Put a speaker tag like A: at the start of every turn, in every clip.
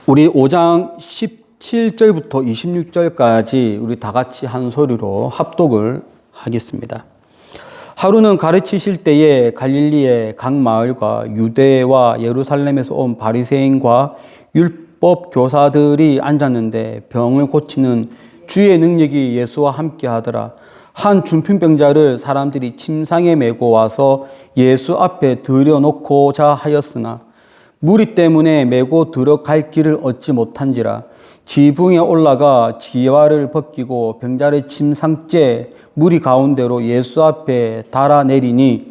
A: 우리 5장 17절부터 26절까지 우리 다 같이 한 소리로 합독을 하겠습니다. 하루는 가르치실 때에 갈릴리의 각 마을과 유대와 예루살렘에서 온 바리새인과 율법 교사들이 앉았는데 병을 고치는 주의 능력이 예수와 함께 하더라. 한 중풍병자를 사람들이 침상에 메고 와서 예수 앞에 들여놓고자 하였으나 무리 때문에 메고 들어갈 길을 얻지 못한지라. 지붕에 올라가 지화를 벗기고 병자를 침상째 무리 가운데로 예수 앞에 달아내리니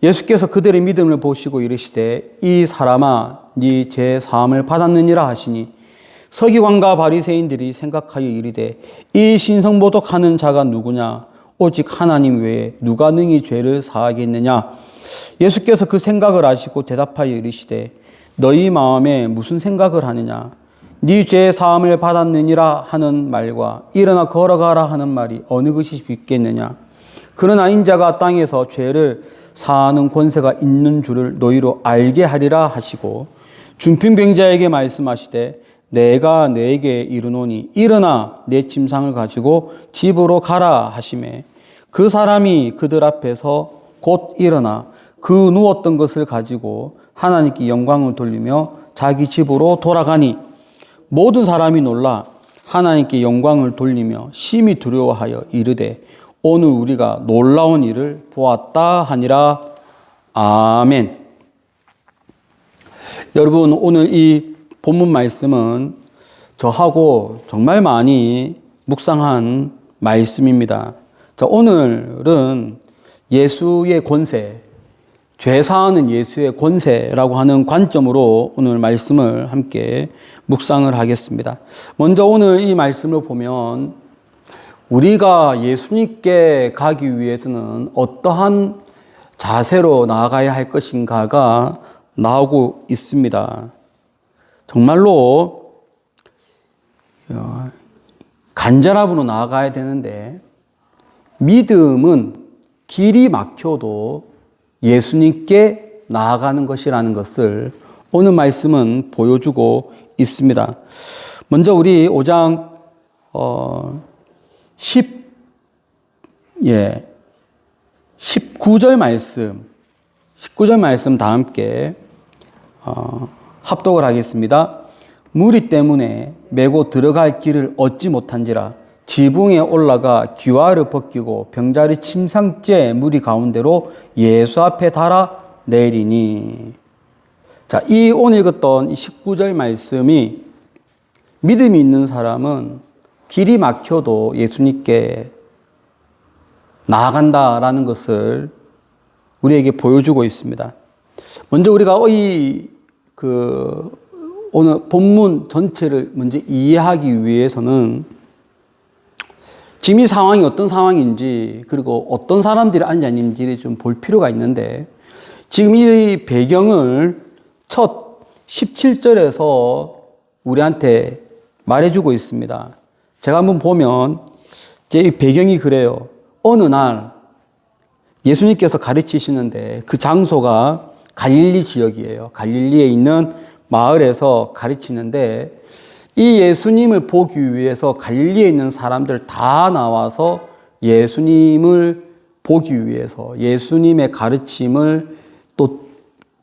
A: 예수께서 그들의 믿음을 보시고 이르시되 이 사람아 네 죄 사함을 받았느니라 하시니 서기관과 바리새인들이 생각하여 이르되 이 신성모독하는 자가 누구냐 오직 하나님 외에 누가 능히 죄를 사하겠느냐. 예수께서 그 생각을 아시고 대답하여 이르시되 너희 마음에 무슨 생각을 하느냐. 네 죄 사함을 받았느니라 하는 말과 일어나 걸어가라 하는 말이 어느 것이 쉽겠느냐. 그러나 인자가 땅에서 죄를 사하는 권세가 있는 줄을 너희로 알게 하리라 하시고 중풍병자에게 말씀하시되 내가 너에게 이르노니 일어나 내 침상을 가지고 집으로 가라 하시매 그 사람이 그들 앞에서 곧 일어나 그 누웠던 것을 가지고 하나님께 영광을 돌리며 자기 집으로 돌아가니 모든 사람이 놀라 하나님께 영광을 돌리며 심히 두려워하여 이르되 오늘 우리가 놀라운 일을 보았다 하니라. 아멘. 여러분, 오늘 이 본문 말씀은 저하고 정말 많이 묵상한 말씀입니다. 자, 오늘은 예수의 권세, 죄 사하는 예수의 권세라고 하는 관점으로 오늘 말씀을 함께 묵상을 하겠습니다. 먼저 오늘 이 말씀을 보면 우리가 예수님께 가기 위해서는 어떠한 자세로 나아가야 할 것인가가 나오고 있습니다. 정말로 간절함으로 나아가야 되는데 믿음은 길이 막혀도 예수님께 나아가는 것이라는 것을 오늘 말씀은 보여주고 있습니다. 먼저 우리 5장 19절 말씀 다 함께 합독을 하겠습니다. 무리 때문에 메고 들어갈 길을 얻지 못한지라 지붕에 올라가 귀화를 벗기고 병자를 침상째 무리 가운데로 예수 앞에 달아 내리니. 자, 이 오늘 읽었던 이 19절 말씀이 믿음이 있는 사람은 길이 막혀도 예수님께 나아간다라는 것을 우리에게 보여주고 있습니다. 먼저 우리가 오늘 본문 전체를 먼저 이해하기 위해서는 지금 이 상황이 어떤 상황인지 그리고 어떤 사람들이 앉아 있는지를 좀 볼 필요가 있는데 지금 이 배경을 첫 17절에서 우리한테 말해주고 있습니다. 제가 한번 보면 제 배경이 그래요. 어느 날 예수님께서 가르치시는데 그 장소가 갈릴리 지역이에요. 갈릴리에 있는 마을에서 가르치는데 이 예수님을 보기 위해서 갈릴리에 있는 사람들 다 나와서 예수님을 보기 위해서 예수님의 가르침을 또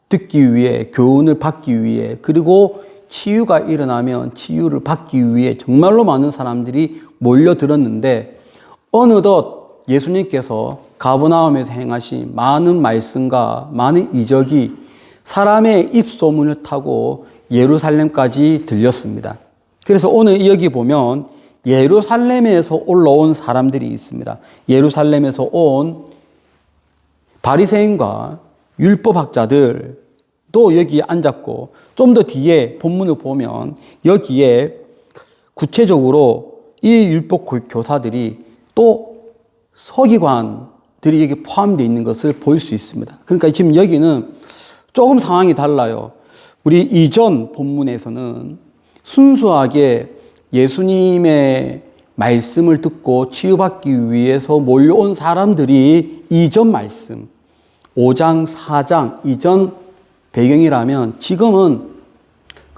A: 듣기 위해 교훈을 받기 위해 그리고 치유가 일어나면 치유를 받기 위해 정말로 많은 사람들이 몰려들었는데 어느덧 예수님께서 가버나움에서 행하신 많은 말씀과 많은 이적이 사람의 입소문을 타고 예루살렘까지 들렸습니다. 그래서 오늘 여기 보면 예루살렘에서 올라온 사람들이 있습니다. 예루살렘에서 온 바리새인과 율법학자들도 여기에 앉았고 좀 더 뒤에 본문을 보면 여기에 구체적으로 이 율법 교사들이 또 서기관들이 여기 포함되어 있는 것을 볼 수 있습니다. 그러니까 지금 여기는 조금 상황이 달라요. 우리 이전 본문에서는 순수하게 예수님의 말씀을 듣고 치유받기 위해서 몰려온 사람들이 이전 말씀, 5장, 4장 이전 배경이라면 지금은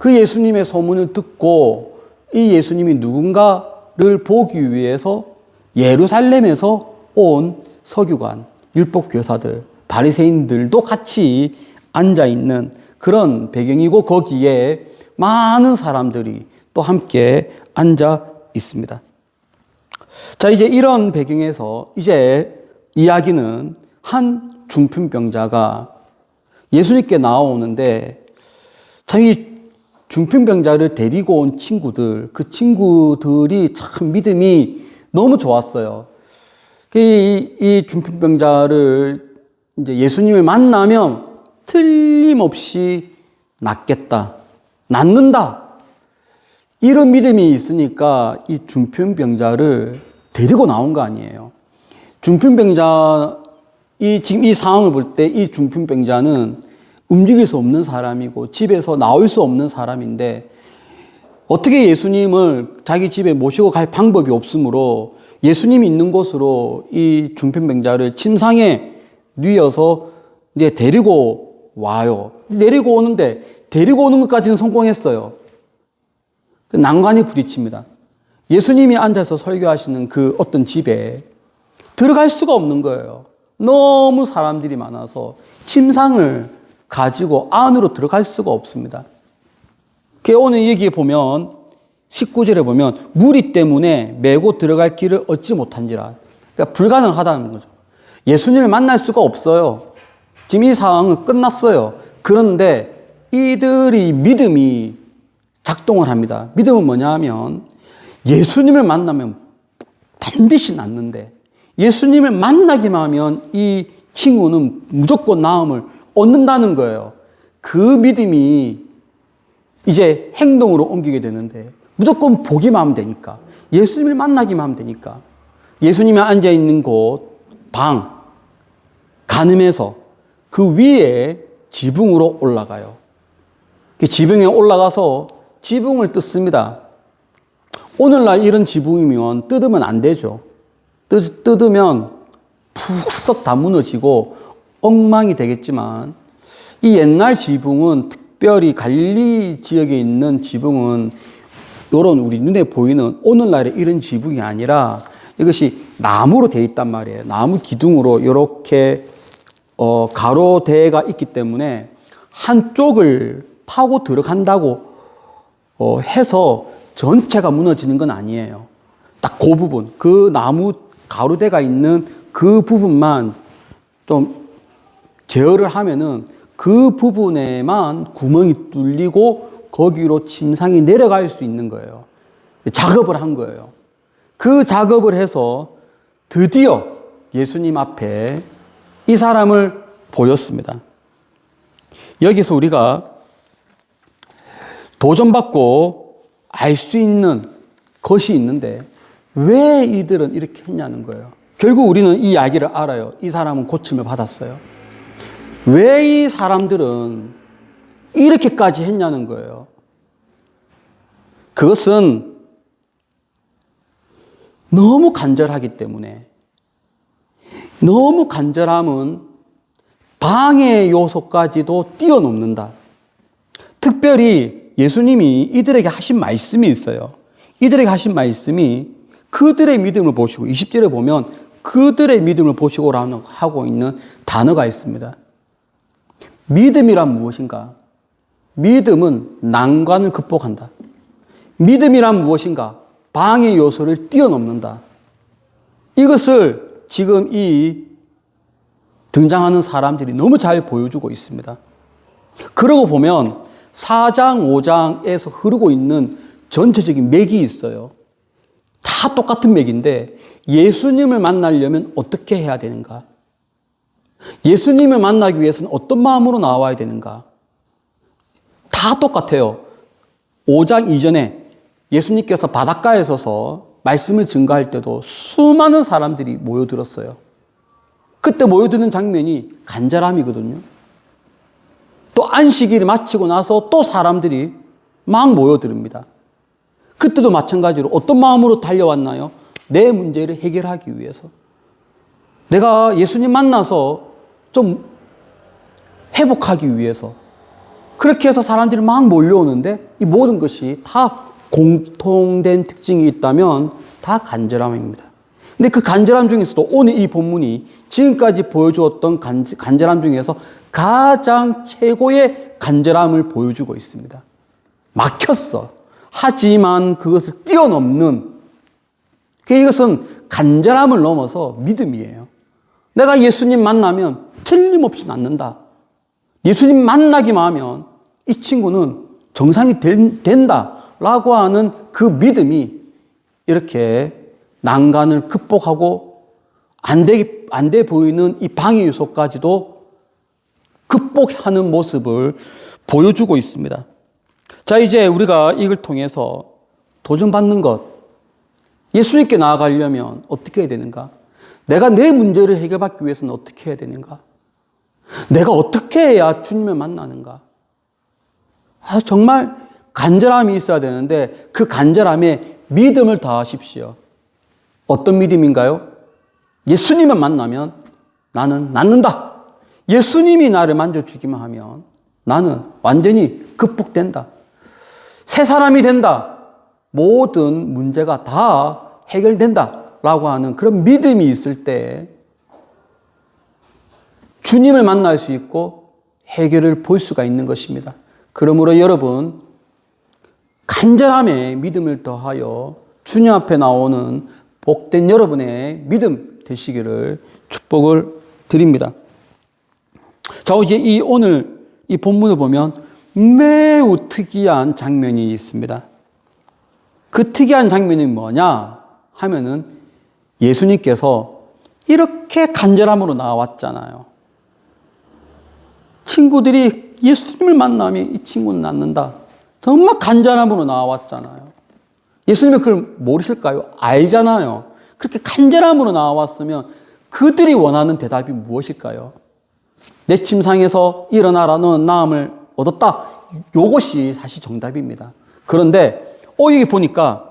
A: 그 예수님의 소문을 듣고 이 예수님이 누군가를 보기 위해서 예루살렘에서 온 서기관, 율법교사들, 바리새인들도 같이 앉아있는 그런 배경이고 거기에 많은 사람들이 또 함께 앉아 있습니다. 자, 이제 이런 배경에서 이제 이야기는 한 중풍병자가 예수님께 나오는데 참 이 중풍병자를 데리고 온 친구들, 그 친구들이 참 믿음이 너무 좋았어요. 이 중풍병자를 이제 예수님을 만나면 틀림없이 낫겠다, 낫는다. 이런 믿음이 있으니까 이 중풍병자를 데리고 나온 거 아니에요. 중풍병자, 지금 이 상황을 볼 때 이 중풍병자는 움직일 수 없는 사람이고 집에서 나올 수 없는 사람인데 어떻게 예수님을 자기 집에 모시고 갈 방법이 없으므로 예수님이 있는 곳으로 이 중풍병자를 침상에 뉘어서 이제 데리고 와요. 데리고 오는 것까지는 성공했어요. 난관이 부딪힙니다. 예수님이 앉아서 설교하시는 그 어떤 집에 들어갈 수가 없는 거예요. 너무 사람들이 많아서 침상을 가지고 안으로 들어갈 수가 없습니다. 오늘 여기에 보면 19절에 보면 무리 때문에 메고 들어갈 길을 얻지 못한지라. 그러니까 불가능하다는 거죠. 예수님을 만날 수가 없어요. 지금 이 상황은 끝났어요. 그런데 이들이 믿음이 작동을 합니다. 믿음은 뭐냐 하면 예수님을 만나면 반드시 낫는데 예수님을 만나기만 하면 이 친구는 무조건 나음을 얻는다는 거예요. 그 믿음이 이제 행동으로 옮기게 되는데 무조건 보기만 하면 되니까 예수님을 만나기만 하면 되니까 예수님이 앉아있는 곳, 방, 가늠해서 그 위에 지붕으로 올라가요. 지붕에 올라가서 지붕을 뜯습니다. 오늘날 이런 지붕이면 뜯으면 안 되죠. 뜯으면 푹썩 다 무너지고 엉망이 되겠지만 이 옛날 지붕은 특별히 갈릴리 지역에 있는 지붕은 이런 우리 눈에 보이는 오늘날의 이런 지붕이 아니라 이것이 나무로 되어 있단 말이에요. 나무 기둥으로 이렇게 가로대가 있기 때문에 한쪽을 파고 들어간다고 해서 전체가 무너지는 건 아니에요. 딱 그 부분, 그 나무 가로대가 있는 그 부분만 좀 제어를 하면은 그 부분에만 구멍이 뚫리고 거기로 침상이 내려갈 수 있는 거예요. 작업을 한 거예요. 그 작업을 해서 드디어 예수님 앞에 이 사람을 보였습니다. 여기서 우리가 도전받고 알 수 있는 것이 있는데 왜 이들은 이렇게 했냐는 거예요. 결국 우리는 이 이야기를 알아요. 이 사람은 고침을 받았어요. 왜 이 사람들은 이렇게까지 했냐는 거예요. 그것은 너무 간절하기 때문에 너무 간절함은 방해 요소까지도 뛰어넘는다. 특별히 예수님이 이들에게 하신 말씀이 있어요. 이들에게 하신 말씀이 그들의 믿음을 보시고 20절에 보면 그들의 믿음을 보시고라고 하고 있는 단어가 있습니다. 믿음이란 무엇인가? 믿음은 난관을 극복한다. 믿음이란 무엇인가? 방해 요소를 뛰어넘는다. 이것을 지금 이 등장하는 사람들이 너무 잘 보여주고 있습니다. 그러고 보면 4장, 5장에서 흐르고 있는 전체적인 맥이 있어요. 다 똑같은 맥인데 예수님을 만나려면 어떻게 해야 되는가? 예수님을 만나기 위해서는 어떤 마음으로 나와야 되는가? 다 똑같아요. 5장 이전에 예수님께서 바닷가에 서서 말씀을 증거할 때도 수많은 사람들이 모여들었어요. 그때 모여드는 장면이 간절함이거든요. 또 안식일을 마치고 나서 또 사람들이 막 모여듭니다. 그때도 마찬가지로 어떤 마음으로 달려왔나요? 내 문제를 해결하기 위해서. 내가 예수님 만나서 좀 회복하기 위해서. 그렇게 해서 사람들이 막 몰려오는데 이 모든 것이 다 공통된 특징이 있다면 다 간절함입니다. 근데 그 간절함 중에서도 오늘 이 본문이 지금까지 보여주었던 간절함 중에서 가장 최고의 간절함을 보여주고 있습니다. 막혔어. 하지만 그것을 뛰어넘는, 이것은 간절함을 넘어서 믿음이에요. 내가 예수님 만나면 틀림없이 낫는다. 예수님 만나기만 하면 이 친구는 정상이 된다라고 하는 그 믿음이 이렇게 난간을 극복하고 안 돼 보이는 이 방해 요소까지도 극복하는 모습을 보여주고 있습니다. 자, 이제 우리가 이걸 통해서 도전받는 것, 예수님께 나아가려면 어떻게 해야 되는가? 내가 내 문제를 해결받기 위해서는 어떻게 해야 되는가? 내가 어떻게 해야 주님을 만나는가? 정말 간절함이 있어야 되는데 그 간절함에 믿음을 다하십시오. 어떤 믿음인가요? 예수님을 만나면 나는 낫는다. 예수님이 나를 만져주기만 하면 나는 완전히 극복된다. 새 사람이 된다. 모든 문제가 다 해결된다. 라고 하는 그런 믿음이 있을 때 주님을 만날 수 있고 해결을 볼 수가 있는 것입니다. 그러므로 여러분, 간절함에 믿음을 더하여 주님 앞에 나오는 복된 여러분의 믿음 되시기를 축복을 드립니다. 자, 이제 오늘 이 본문을 보면 매우 특이한 장면이 있습니다. 그 특이한 장면이 뭐냐 하면은 예수님께서 이렇게 간절함으로 나왔잖아요. 친구들이 예수님을 만나면 이 친구는 낫는다. 정말 간절함으로 나왔잖아요. 예수님은 그걸 모르실까요? 알잖아요. 그렇게 간절함으로 나왔으면 그들이 원하는 대답이 무엇일까요? 내 침상에서 일어나라, 너는 나음을 얻었다. 이것이 사실 정답입니다. 그런데 여기 보니까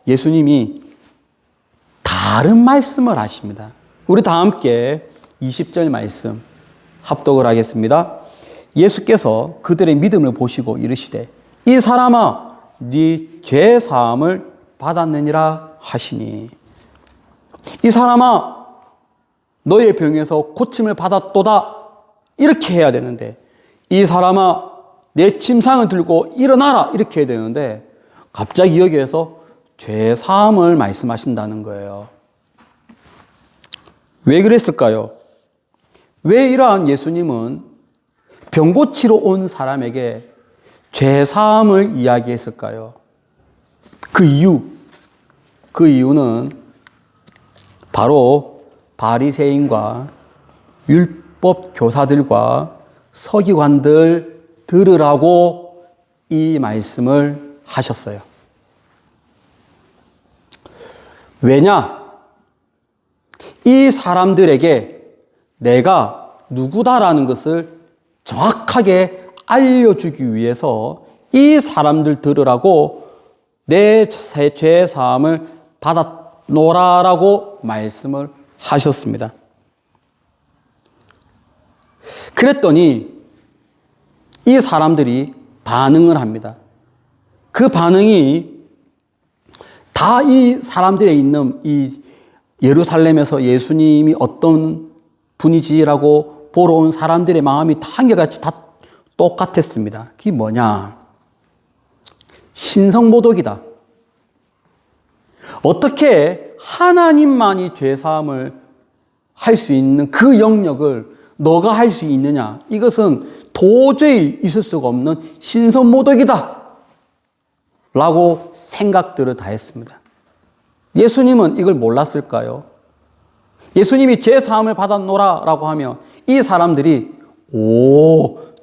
A: 예수님이 다른 말씀을 하십니다. 우리 다 함께 20절 말씀 합독을 하겠습니다. 예수께서 그들의 믿음을 보시고 이르시되 이 사람아 네 죄 사함을 받았느니라 하시니, 이 사람아 너의 병에서 고침을 받았도다 이렇게 해야 되는데, 이 사람아 내 침상을 들고 일어나라 이렇게 해야 되는데 갑자기 여기에서 죄 사함을 말씀하신다는 거예요. 왜 그랬을까요? 왜 이러한 예수님은 병 고치러 온 사람에게 죄 사함을 이야기했을까요? 그 이유는 바로 바리새인과 율법 교사들과 서기관들 들으라고 이 말씀을 하셨어요. 왜냐? 이 사람들에게 내가 누구다라는 것을 정확하게 알려주기 위해서 이 사람들 들으라고 내 죄 사함을 받았노라라고 말씀을 하셨습니다. 그랬더니 이 사람들이 반응을 합니다. 그 반응이 다 이 사람들에 있는 이 예루살렘에서 예수님이 어떤 분이지라고 보러 온 사람들의 마음이 다 한결같이 다 똑같았습니다. 그게 뭐냐? 신성모독이다. 어떻게 하나님만이 죄사함을 할 수 있는 그 영역을 너가 할 수 있느냐? 이것은 도저히 있을 수가 없는 신성모독이다. 라고 생각들을 다 했습니다. 예수님은 이걸 몰랐을까요? 예수님이 죄사함을 받았노라 라고 하면 이 사람들이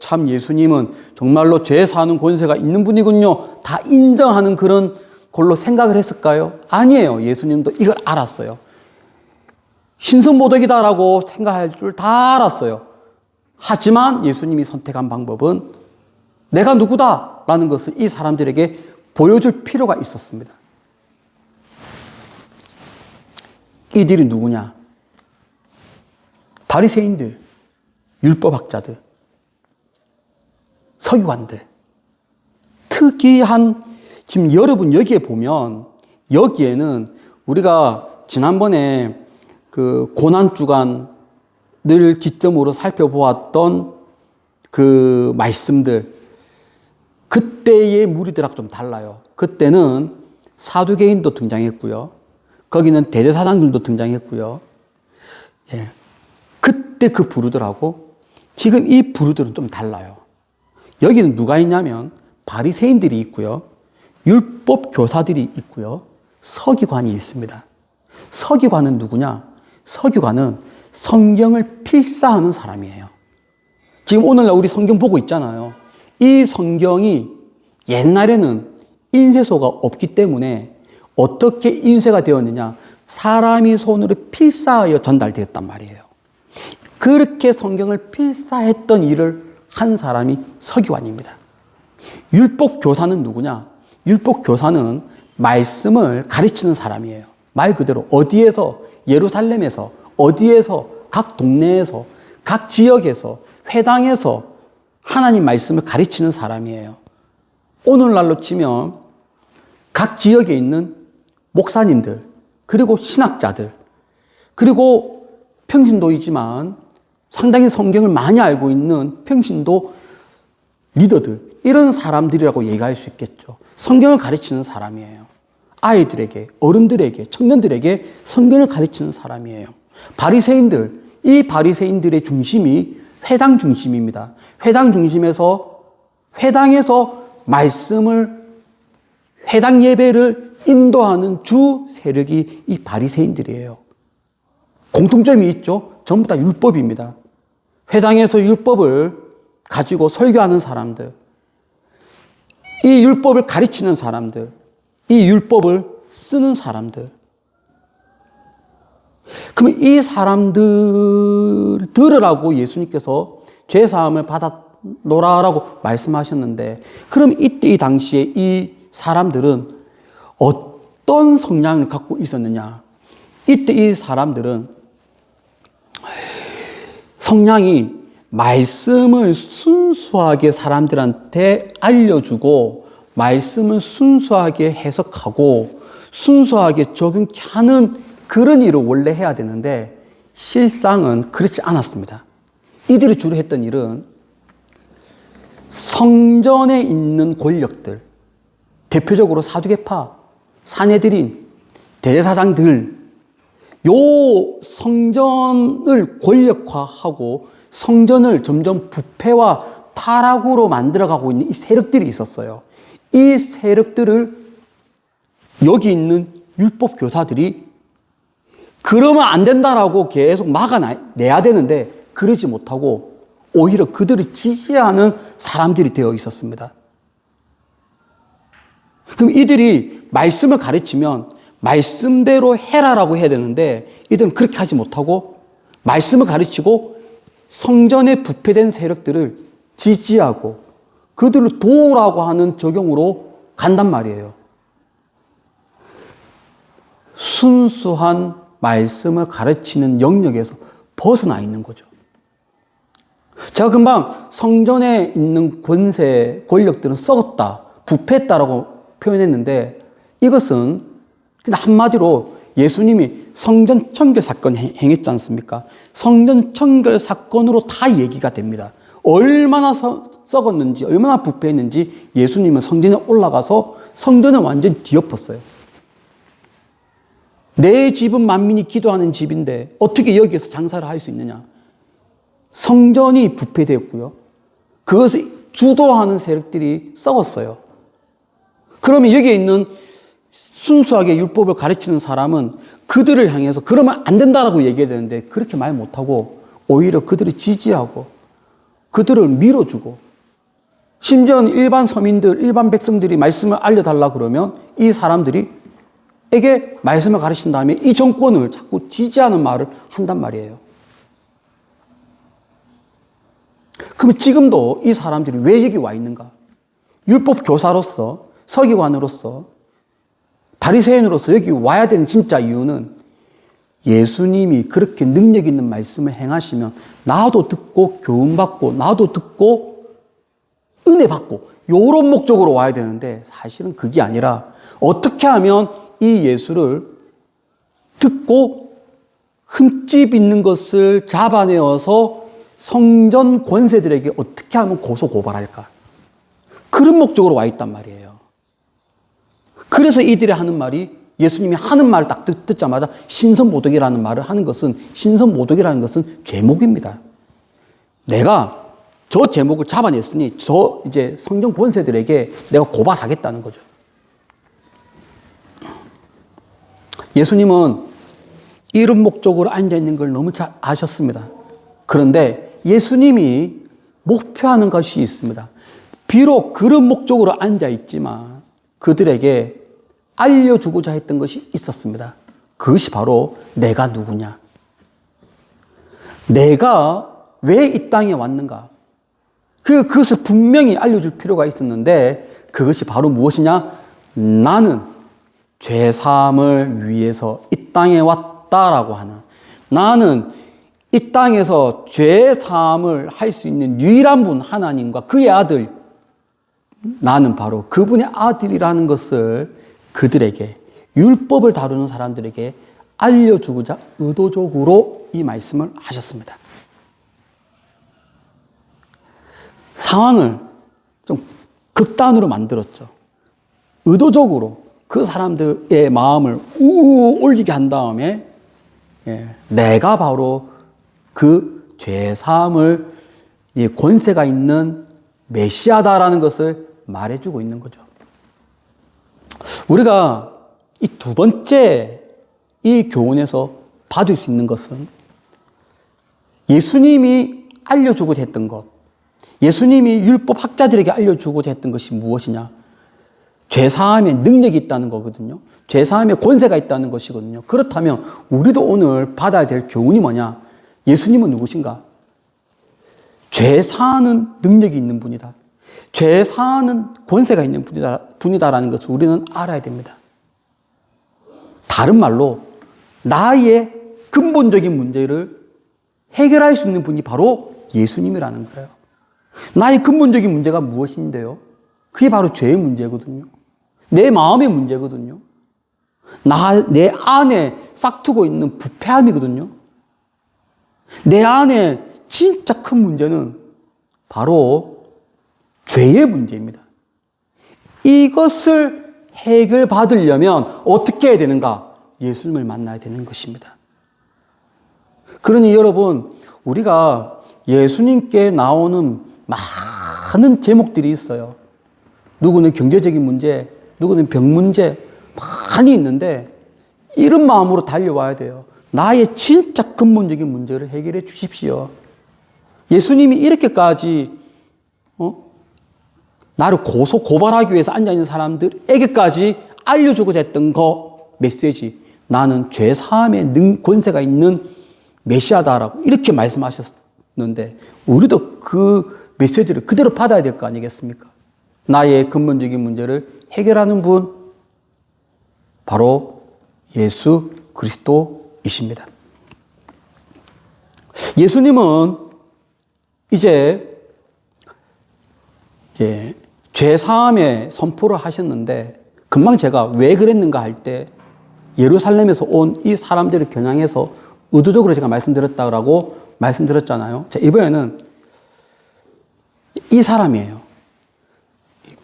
A: 참 예수님은 정말로 죄 사하는 권세가 있는 분이군요. 다 인정하는 그런 걸로 생각을 했을까요? 아니에요. 예수님도 이걸 알았어요. 신성모독이다라고 생각할 줄 다 알았어요. 하지만 예수님이 선택한 방법은 내가 누구다라는 것을 이 사람들에게 보여줄 필요가 있었습니다. 이들이 누구냐? 바리새인들, 율법학자들. 서기관들. 특이한, 지금 여러분 여기에 보면, 여기에는 우리가 지난번에 그 고난주간을 기점으로 살펴보았던 그 말씀들, 그때의 무리들하고 좀 달라요. 그때는 사두개인도 등장했고요. 거기는 대제사장들도 등장했고요. 예. 그때 그 부류들하고 지금 이 부류들은 좀 달라요. 여기는 누가 있냐면 바리새인들이 있고요. 율법 교사들이 있고요. 서기관이 있습니다. 서기관은 누구냐? 서기관은 성경을 필사하는 사람이에요. 지금 오늘날 우리 성경 보고 있잖아요. 이 성경이 옛날에는 인쇄소가 없기 때문에 어떻게 인쇄가 되었느냐? 사람이 손으로 필사하여 전달되었단 말이에요. 그렇게 성경을 필사했던 일을 한 사람이 서기관입니다. 율법 교사는 누구냐? 율법 교사는 말씀을 가르치는 사람이에요. 말 그대로 어디에서, 예루살렘에서, 어디에서, 각 동네에서, 각 지역에서, 회당에서 하나님 말씀을 가르치는 사람이에요. 오늘날로 치면 각 지역에 있는 목사님들, 그리고 신학자들, 그리고 평신도이지만 상당히 성경을 많이 알고 있는 평신도 리더들, 이런 사람들이라고 얘기할 수 있겠죠. 성경을 가르치는 사람이에요. 아이들에게, 어른들에게, 청년들에게 성경을 가르치는 사람이에요. 바리새인들, 이 바리새인들의 중심이 회당 중심입니다. 회당 중심에서 회당에서 말씀을, 회당 예배를 인도하는 주 세력이 이 바리새인들이에요. 공통점이 있죠. 전부 다 율법입니다. 회당에서 율법을 가지고 설교하는 사람들, 이 율법을 가르치는 사람들, 이 율법을 쓰는 사람들. 그러면 이 사람들 들으라고 예수님께서 죄사함을 받아노라라고 말씀하셨는데, 그럼 이때 이 당시에 이 사람들은 어떤 성향을 갖고 있었느냐? 이때 이 사람들은 성향이 말씀을 순수하게 사람들한테 알려주고 말씀을 순수하게 해석하고 순수하게 적용케 하는 그런 일을 원래 해야 되는데 실상은 그렇지 않았습니다. 이들이 주로 했던 일은 성전에 있는 권력들, 대표적으로 사두개파, 산헤드린, 대제사장들, 요 성전을 권력화하고 성전을 점점 부패와 타락으로 만들어가고 있는 이 세력들이 있었어요. 이 세력들을 여기 있는 율법 교사들이 그러면 안 된다라고 계속 막아내야 되는데 그러지 못하고 오히려 그들을 지지하는 사람들이 되어 있었습니다. 그럼 이들이 말씀을 가르치면 말씀대로 해라라고 해야 되는데 이들은 그렇게 하지 못하고 말씀을 가르치고 성전에 부패된 세력들을 지지하고 그들을 도우라고 하는 적용으로 간단 말이에요. 순수한 말씀을 가르치는 영역에서 벗어나 있는 거죠. 제가 금방 성전에 있는 권세, 권력들은 썩었다, 부패했다라고 표현했는데 이것은 그냥 한마디로 예수님이 성전 청결 사건 행했지 않습니까? 성전 청결 사건으로 다 얘기가 됩니다. 얼마나 썩었는지, 얼마나 부패했는지 예수님은 성전에 올라가서 성전을 완전히 뒤엎었어요. 내 집은 만민이 기도하는 집인데 어떻게 여기에서 장사를 할 수 있느냐? 성전이 부패되었고요. 그것을 주도하는 세력들이 썩었어요. 그러면 여기에 있는 순수하게 율법을 가르치는 사람은 그들을 향해서 그러면 안 된다라고 얘기해야 되는데 그렇게 말 못하고 오히려 그들을 지지하고 그들을 밀어주고 심지어는 일반 서민들, 일반 백성들이 말씀을 알려달라 그러면 이 사람들이 에게 말씀을 가르친 다음에 이 정권을 자꾸 지지하는 말을 한단 말이에요. 그러면 지금도 이 사람들이 왜 여기 와 있는가? 율법 교사로서, 서기관으로서, 바리새인으로서 여기 와야 되는 진짜 이유는 예수님이 그렇게 능력 있는 말씀을 행하시면 나도 듣고 교훈받고 나도 듣고 은혜 받고 요런 목적으로 와야 되는데 사실은 그게 아니라 어떻게 하면 이 예수를 듣고 흠집 있는 것을 잡아내어서 성전 권세들에게 어떻게 하면 고소 고발할까? 그런 목적으로 와 있단 말이에요. 그래서 이들이 하는 말이 예수님이 하는 말을 딱 듣자마자 신선모독이라는 말을 하는 것은 신선모독이라는 것은 죄목입니다. 내가 저 제목을 잡아냈으니 저 이제 성전 권세들에게 내가 고발하겠다는 거죠. 예수님은 이런 목적으로 앉아있는 걸 너무 잘 아셨습니다. 그런데 예수님이 목표하는 것이 있습니다. 비록 그런 목적으로 앉아있지만 그들에게 알려주고자 했던 것이 있었습니다. 그것이 바로 내가 누구냐. 내가 왜 이 땅에 왔는가. 그것을 분명히 알려줄 필요가 있었는데 그것이 바로 무엇이냐? 나는 죄사함을 위해서 이 땅에 왔다라고 하는, 나는 이 땅에서 죄사함을 할 수 있는 유일한 분 하나님과 그의 아들, 나는 바로 그분의 아들이라는 것을 그들에게, 율법을 다루는 사람들에게 알려주고자 의도적으로 이 말씀을 하셨습니다. 상황을 좀 극단으로 만들었죠. 의도적으로 그 사람들의 마음을 올리게 한 다음에 내가 바로 그 죄사함을 권세가 있는 메시아다라는 것을 말해주고 있는 거죠. 우리가 이 두 번째 이 교훈에서 받을 수 있는 것은 예수님이 알려주고자 했던 것, 예수님이 율법 학자들에게 알려주고자 했던 것이 무엇이냐? 죄사함에 능력이 있다는 거거든요. 죄사함에 권세가 있다는 것이거든요. 그렇다면 우리도 오늘 받아야 될 교훈이 뭐냐? 예수님은 누구신가? 죄사하는 능력이 있는 분이다. 죄사하는 권세가 있는 분이다라는 것을 우리는 알아야 됩니다. 다른 말로 나의 근본적인 문제를 해결할 수 있는 분이 바로 예수님이라는 거예요. 나의 근본적인 문제가 무엇인데요? 그게 바로 죄의 문제거든요. 내 마음의 문제거든요. 내 안에 싹트고 있는 부패함이거든요. 내 안에 진짜 큰 문제는 바로 죄의 문제입니다. 이것을 해결받으려면 어떻게 해야 되는가? 예수님을 만나야 되는 것입니다. 그러니 여러분, 우리가 예수님께 나오는 많은 제목들이 있어요. 누구는 경제적인 문제, 누구는 병 문제, 많이 있는데 이런 마음으로 달려와야 돼요. 나의 진짜 근본적인 문제를 해결해 주십시오. 예수님이 이렇게까지 나를 고발하기 위해서 앉아있는 사람들에게까지 알려주고자 했던 메시지, 나는 죄사함의 권세가 있는 메시아다라고 이렇게 말씀하셨는데 우리도 그 메시지를 그대로 받아야 될 거 아니겠습니까? 나의 근본적인 문제를 해결하는 분, 바로 예수 그리스도이십니다. 예수님은 이제 죄사함의 선포를 하셨는데 금방 제가 왜 그랬는가 할 때 예루살렘에서 온 이 사람들을 겨냥해서 의도적으로 제가 말씀드렸다고 말씀드렸잖아요. 자, 이번에는 이 사람이에요.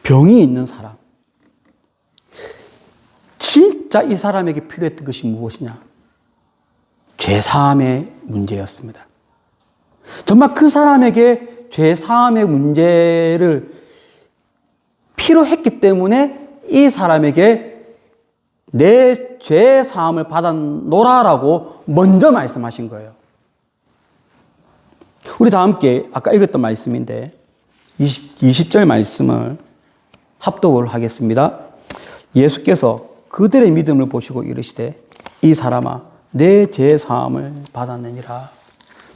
A: 병이 있는 사람. 진짜 이 사람에게 필요했던 것이 무엇이냐? 죄사함의 문제였습니다. 정말 그 사람에게 죄사함의 문제를 필요했기 때문에 이 사람에게 내 죄사함을 받아노라라고 먼저 말씀하신 거예요. 우리 다 함께 아까 읽었던 말씀인데 20절 말씀을 합독을 하겠습니다. 예수께서 그들의 믿음을 보시고 이르시되 이 사람아 내 죄사함을 받았느니라.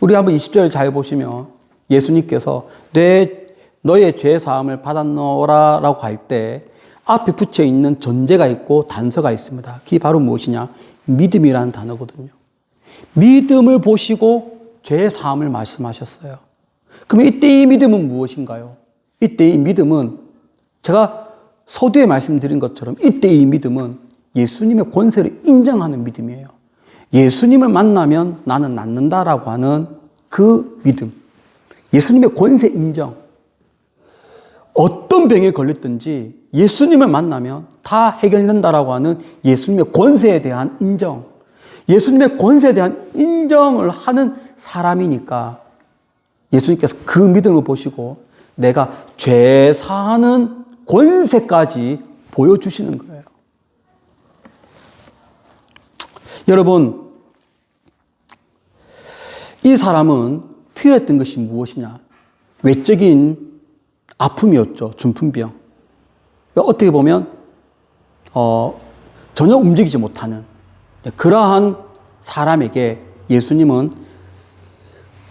A: 우리 한번 20절 잘 보시면 예수님께서 너의 죄사함을 받았노라 라고 할 때 앞에 붙여 있는 전제가 있고 단서가 있습니다. 그게 바로 무엇이냐? 믿음이라는 단어거든요. 믿음을 보시고 죄사함을 말씀하셨어요. 그러면 이때 이 믿음은 무엇인가요? 이때 이 믿음은 제가 서두에 말씀드린 것처럼 이때 이 믿음은 예수님의 권세를 인정하는 믿음이에요. 예수님을 만나면 나는 낫는다라고 하는 그 믿음. 예수님의 권세 인정. 어떤 병에 걸렸든지 예수님을 만나면 다 해결된다라고 하는 예수님의 권세에 대한 인정. 예수님의 권세에 대한 인정을 하는 사람이니까 예수님께서 그 믿음을 보시고 내가 죄 사하는 권세까지 보여주시는 거예요. 여러분, 이 사람은 필요했던 것이 무엇이냐? 외적인 아픔이었죠. 중풍병. 어떻게 보면 전혀 움직이지 못하는 그러한 사람에게 예수님은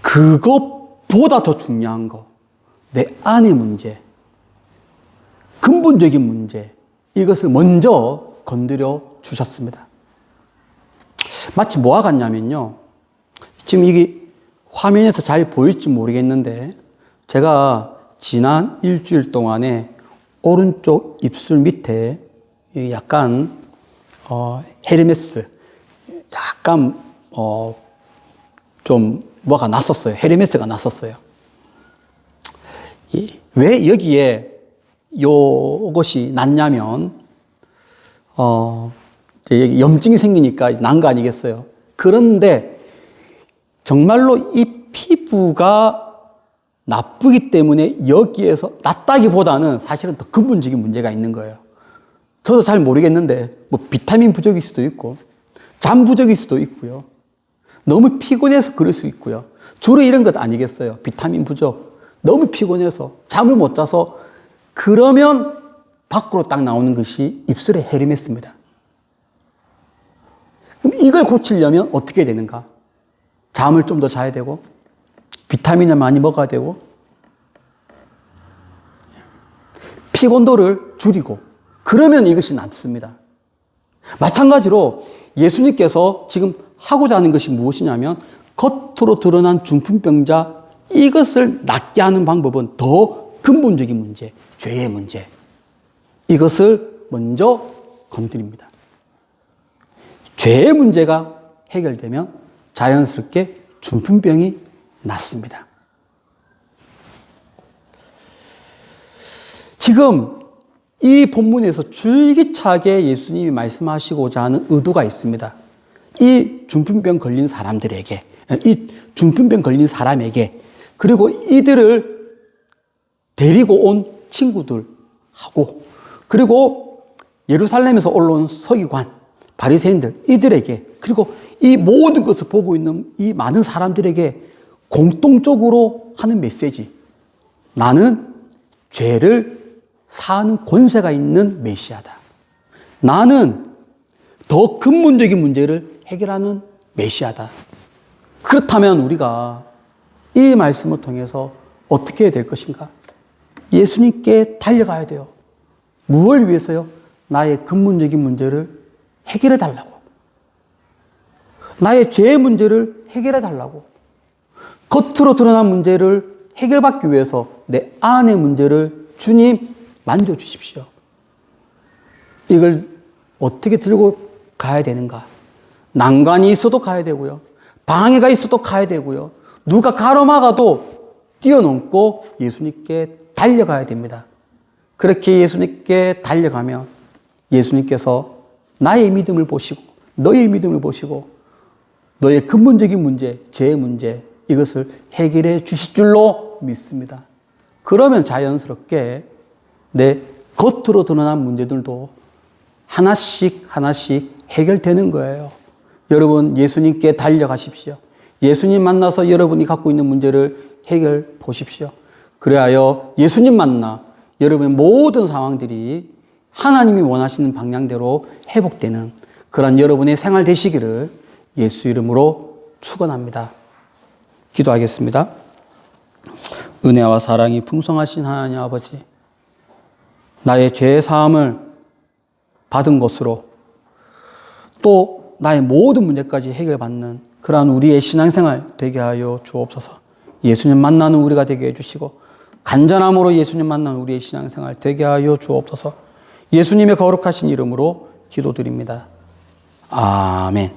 A: 그것보다 더 중요한 거, 내 안의 문제, 근본적인 문제, 이것을 먼저 건드려 주셨습니다. 마치 뭐와 같냐면요. 지금 이게 화면에서 잘 보일지 모르겠는데 제가 지난 일주일 동안에 오른쪽 입술 밑에 약간 헤르메스, 약간 좀 뭐가 났었어요. 헤르메스가 났었어요. 왜 여기에 요것이 났냐면 염증이 생기니까 난 거 아니겠어요. 그런데 정말로 이 피부가 나쁘기 때문에 여기에서 낫다기보다는 사실은 더 근본적인 문제가 있는 거예요. 저도 잘 모르겠는데 뭐 비타민 부족일 수도 있고 잠 부족일 수도 있고요. 너무 피곤해서 그럴 수 있고요. 주로 이런 것 아니겠어요. 비타민 부족, 너무 피곤해서 잠을 못 자서 그러면 밖으로 딱 나오는 것이 입술의 헤르메스입니다. 그럼 이걸 고치려면 어떻게 되는가? 잠을 좀 더 자야 되고 비타민을 많이 먹어야 되고 피곤도를 줄이고 그러면 이것이 낫습니다. 마찬가지로 예수님께서 지금 하고자 하는 것이 무엇이냐면 겉으로 드러난 중풍병자 이것을 낫게 하는 방법은 더 근본적인 문제, 죄의 문제 이것을 먼저 건드립니다. 죄의 문제가 해결되면 자연스럽게 중풍병이 낫습니다. 지금 이 본문에서 줄기차게 예수님이 말씀하시고자 하는 의도가 있습니다. 이 중풍병 걸린 사람들에게, 이 중풍병 걸린 사람에게, 그리고 이들을 데리고 온 친구들하고, 그리고 예루살렘에서 올라온 서기관, 바리새인들, 이들에게, 그리고 이 모든 것을 보고 있는 이 많은 사람들에게 공통적으로 하는 메시지. 나는 죄를 사하는 권세가 있는 메시아다. 나는 더 근본적인 문제를 해결하는 메시아다. 그렇다면 우리가 이 말씀을 통해서 어떻게 해야 될 것인가? 예수님께 달려가야 돼요. 무엇을 위해서요? 나의 근본적인 문제를 해결해 달라고. 나의 죄의 문제를 해결해 달라고. 겉으로 드러난 문제를 해결받기 위해서 내 안의 문제를 주님 만져주십시오. 이걸 어떻게 들고 가야 되는가? 난관이 있어도 가야 되고요. 방해가 있어도 가야 되고요. 누가 가로막아도 뛰어넘고 예수님께 달려가야 됩니다. 그렇게 예수님께 달려가면 예수님께서 나의 믿음을 보시고 너의 믿음을 보시고 너의 근본적인 문제, 죄의 문제 이것을 해결해 주실 줄로 믿습니다. 그러면 자연스럽게 내 겉으로 드러난 문제들도 하나씩 하나씩 해결되는 거예요. 여러분 예수님께 달려가십시오. 예수님 만나서 여러분이 갖고 있는 문제를 해결 보십시오. 그래야 예수님 만나 여러분의 모든 상황들이 하나님이 원하시는 방향대로 회복되는 그런 여러분의 생활 되시기를 예수 이름으로 축원합니다. 기도하겠습니다. 은혜와 사랑이 풍성하신 하나님 아버지, 나의 죄 사함을 받은 것으로 또 나의 모든 문제까지 해결받는 그러한 우리의 신앙생활 되게 하여 주옵소서. 예수님 만나는 우리가 되게 해주시고 간절함으로 예수님 만난 우리의 신앙생활 되게 하여 주옵소서. 예수님의 거룩하신 이름으로 기도드립니다. 아멘.